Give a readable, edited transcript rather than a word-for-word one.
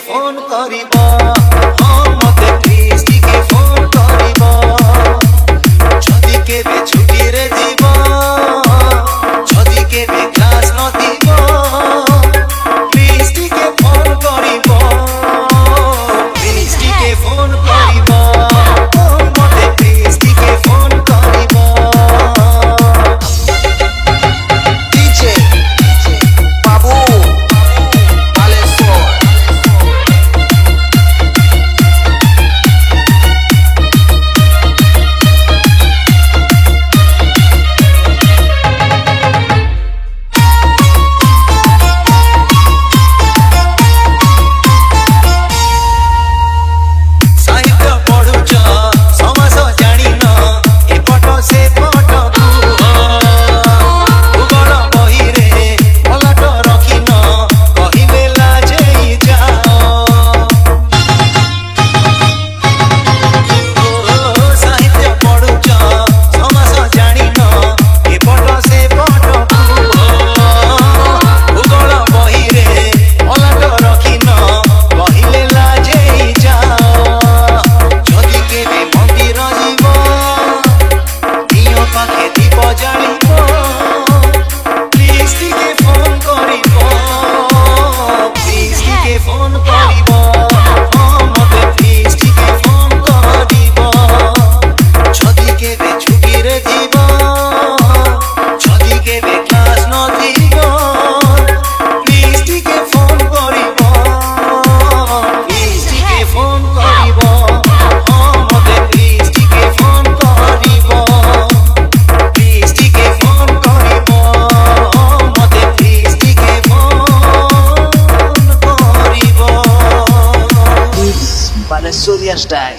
phone करिबो हाँ मते प्लीज टिके फोन करिबो जदि केबे छुटी रे जीवो जदि केबे क्लास न दिबो प्लीज टिके फोन करिबो प्लीज टिके फोन करिबो मते प्लीज टिके फोन करिबो DJ Babu Alessor साहित्य पढुछ समाज जानिन एपट सेपट भूगोल बहिरे पलाट रखिन कहिले लाजेई जाओ साहित्य पढुछ समाज जानिन एपट सेपट भूगोल बहिरे पलाट रखिन कहिले लाजेई जाओ जदि केबे मंदिर जीवो दियो पाखे दीप जालिबो प्लीज टिके फोन करिबो प्लीज टिके फोन करिबो हाँ मते प्लीज टिके फोन करिबो जदि केबे छुटी रे जीवो जदि केबे क्लास न दिबो प्लीज टिके फोन करिबो प्लीज टिके फोन करिबो हाँ मते प्लीज टिके फोन करिबो प्लीज टिके फोन करिबो मते प्लीज टिके फोन करिबो By the Surya Style